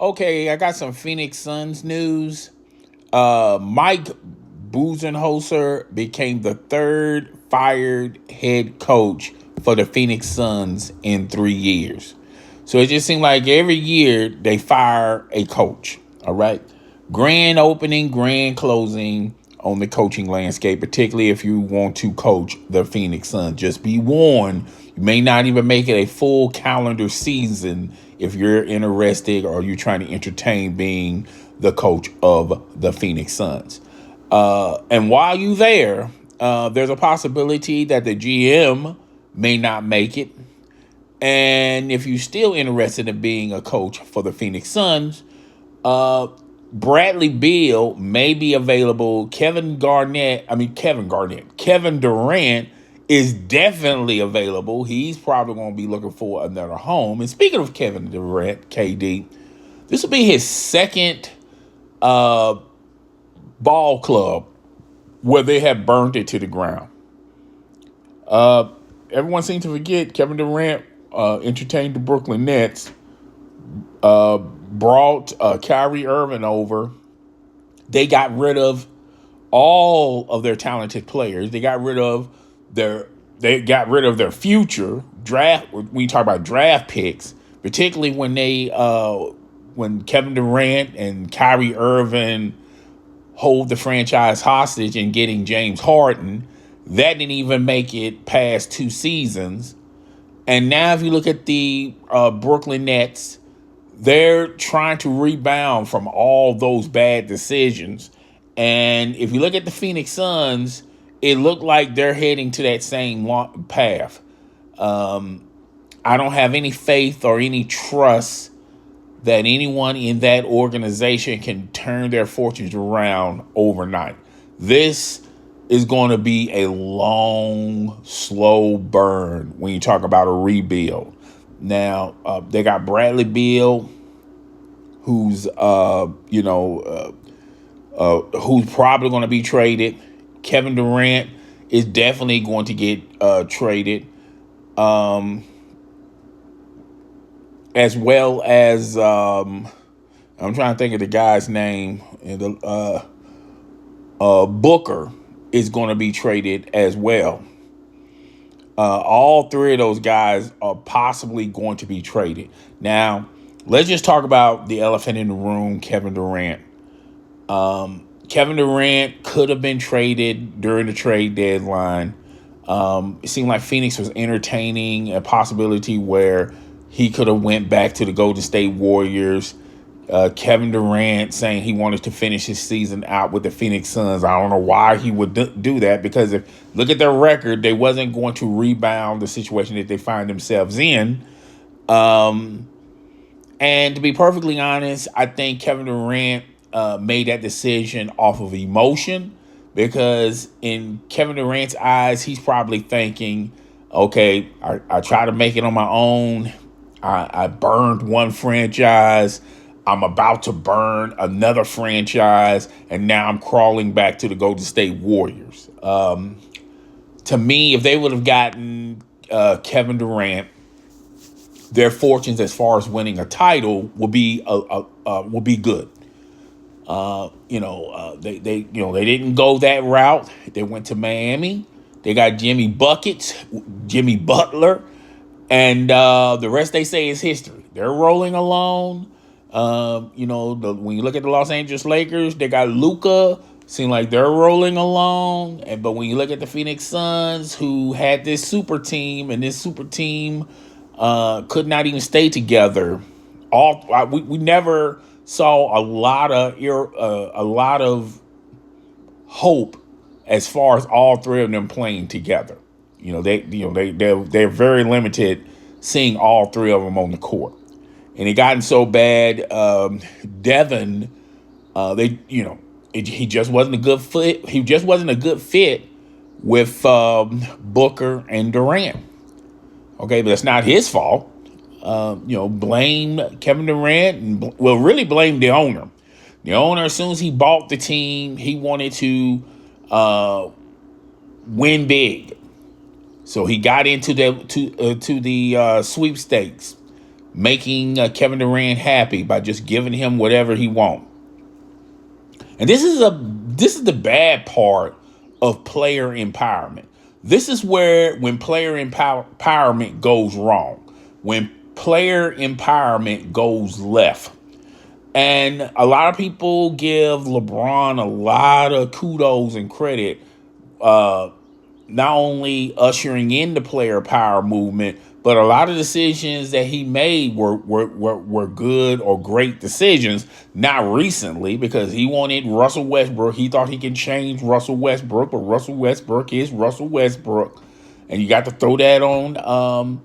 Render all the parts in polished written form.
Okay, I got some Phoenix Suns news. Mike Budenholzer became the third fired head coach for the Phoenix Suns in 3 years. So it just seemed like every year they fire a coach. All right. Grand opening, grand closing on the coaching landscape, particularly if you want to coach the Phoenix Suns. Just be warned, you may not even make it a full calendar season if you're interested or you're trying to entertain being the coach of the Phoenix Suns. And while you're there, there's a possibility that the GM may not make it. And if you're still interested in being a coach for the Phoenix Suns, Bradley Beal may be available. Kevin Durant is definitely available. He's probably going to be looking for another home. And speaking of Kevin Durant, KD, this will be his second ball club where they have burned it to the ground. Everyone seems to forget Kevin Durant entertained the Brooklyn Nets, brought Kyrie Irving over. They got rid of all of their talented players. They got rid of their future draft. We talk about draft picks, particularly when Kevin Durant and Kyrie Irving hold the franchise hostage in getting James Harden. That didn't even make it past 2 seasons. And now if you look at the Brooklyn Nets, they're trying to rebound from all those bad decisions. And if you look at the Phoenix Suns, it looked like they're heading to that same path. I don't have any faith or any trust that anyone in that organization can turn their fortunes around overnight. This is going to be a long, slow burn when you talk about a rebuild. Now, they got Bradley Beal, who's probably going to be traded. Kevin Durant is definitely going to get traded, as well as I'm trying to think of the guy's name. Booker is going to be traded as well. All three of those guys are possibly going to be traded. Now, let's just talk about the elephant in the room, Kevin Durant. Kevin Durant could have been traded during the trade deadline. It seemed like Phoenix was entertaining a possibility where he could have went back to the Golden State Warriors. Kevin Durant saying he wanted to finish his season out with the Phoenix Suns. I don't know why he would do that, because if look at their record, they wasn't going to rebound the situation that they find themselves in. And to be perfectly honest, I think Kevin Durant made that decision off of emotion, because in Kevin Durant's eyes, he's probably thinking, okay, I try to make it on my own. I burned one franchise. I'm about to burn another franchise, and now I'm crawling back to the Golden State Warriors. To me, if they would have gotten Kevin Durant, their fortunes as far as winning a title would be good. They didn't go that route. They went to Miami. They got Jimmy Butler, and the rest they say is history. They're rolling along. When you look at the Los Angeles Lakers, they got Luka. Seem like they're rolling along. But when you look at the Phoenix Suns, who had this super team, and this super team could not even stay together. We never saw a lot of hope as far as all three of them playing together. They're very limited seeing all three of them on the court. And it gotten so bad, Devin, he just wasn't a good fit. He just wasn't a good fit with Booker and Durant. Okay, but that's not his fault. Blame Kevin Durant, and really blame the owner. The owner, as soon as he bought the team, he wanted to win big. So he got into the sweepstakes. making Kevin Durant happy by just giving him whatever he wants. And this is the bad part of player empowerment. This is where when player empowerment goes wrong, when player empowerment goes left. And a lot of people give LeBron a lot of kudos and credit, not only ushering in the player power movement, but a lot of decisions that he made were good or great decisions. Not recently, because he wanted Russell Westbrook. He thought he can change Russell Westbrook, but Russell Westbrook is Russell Westbrook, and you got to throw that on.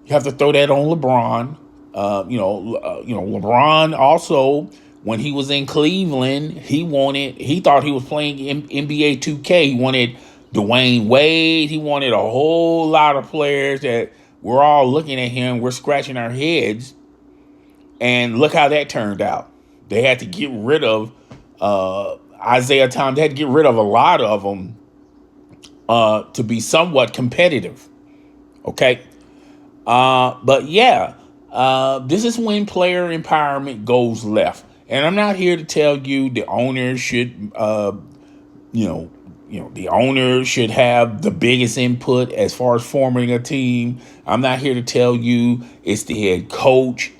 You have to throw that on LeBron. LeBron also, when he was in Cleveland, he thought he was playing NBA 2K. He wanted Dwayne Wade. He wanted a whole lot of players that we're all looking at him. We're scratching our heads. And look how that turned out. They had to get rid of Isaiah Thomas. They had to get rid of a lot of them to be somewhat competitive. Okay? But yeah, this is when player empowerment goes left. And I'm not here to tell you the owner should, the owner should have the biggest input as far as forming a team. I'm not here to tell you it's the head coach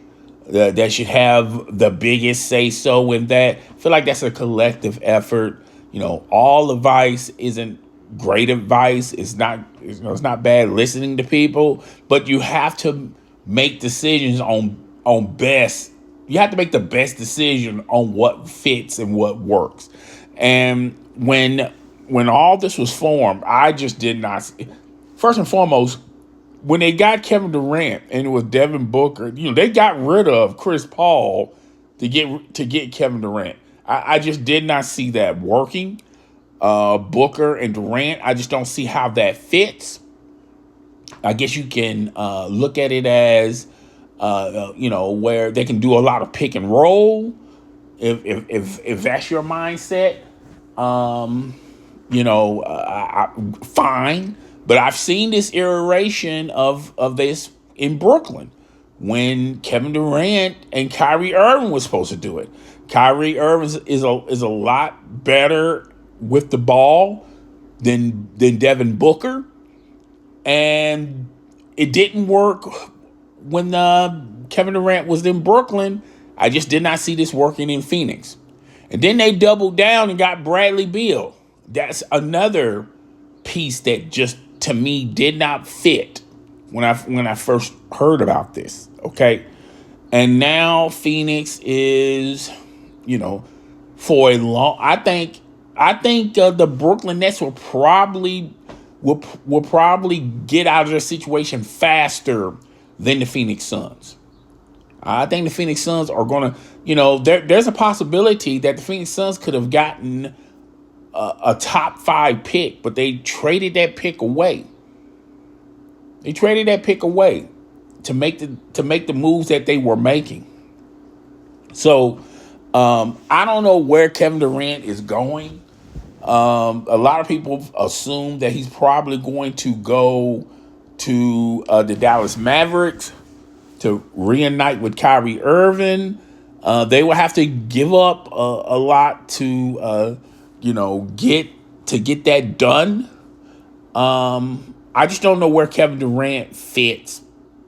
that should have the biggest say-so in that. I feel like that's a collective effort. All advice isn't great advice. It's not bad listening to people, but you have to make decisions on best. You have to make the best decision on what fits and what works. And when all this was formed, I just did not. First and foremost, when they got Kevin Durant and it was Devin Booker, they got rid of Chris Paul to get Kevin Durant. I just did not see that working. Booker and Durant, I just don't see how that fits. I guess you can look at it as, where they can do a lot of pick and roll. If that's your mindset, fine. But I've seen this iteration of this in Brooklyn when Kevin Durant and Kyrie Irving was supposed to do it. Kyrie Irving is a lot better with the ball than Devin Booker, and it didn't work when Kevin Durant was in Brooklyn. I just did not see this working in Phoenix. And then they doubled down and got Bradley Beal. That's another piece that just, to me, did not fit when I first heard about this. Okay, and now Phoenix is, for a long. I think the Brooklyn Nets will probably get out of their situation faster than the Phoenix Suns. I think the Phoenix Suns are going to, there's a possibility that the Phoenix Suns could have gotten a top 5 pick, but they traded that pick away. They traded that pick away to make the moves that they were making. So I don't know where Kevin Durant is going. A lot of people assume that he's probably going to go to the Dallas Mavericks to reunite with Kyrie Irving. They will have to give up a lot to get that done. I just don't know where Kevin Durant fits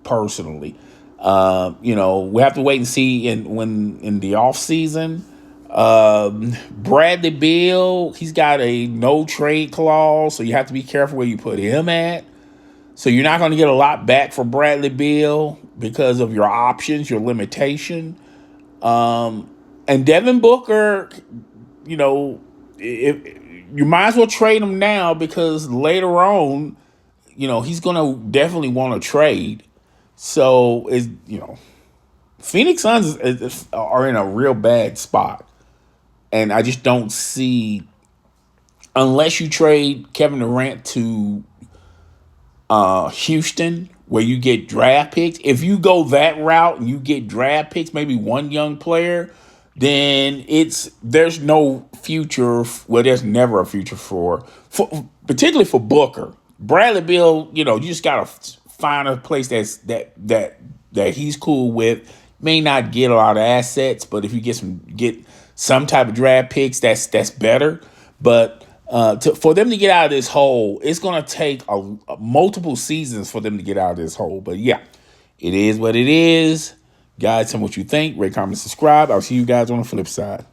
personally. We have to wait and see in the offseason. Bradley Beal, he's got a no trade clause, so you have to be careful where you put him at. So you're not going to get a lot back for Bradley Beal because of your options, your limitation. And Devin Booker, if you might as well trade him now, because later on, he's going to definitely want to trade. So Phoenix Suns are in a real bad spot. And I just don't see, unless you trade Kevin Durant to Houston, where you get draft picks. If you go that route and you get draft picks, maybe one young player, then there's no future. Well, there's never a future for particularly for Booker. Bradley Beal, you just gotta find a place that that he's cool with. May not get a lot of assets, but if you get some type of draft picks, that's better. But for them to get out of this hole, it's going to take multiple seasons for them to get out of this hole. But yeah, it is what it is. Guys, tell me what you think. Rate, comment, subscribe. I'll see you guys on the flip side.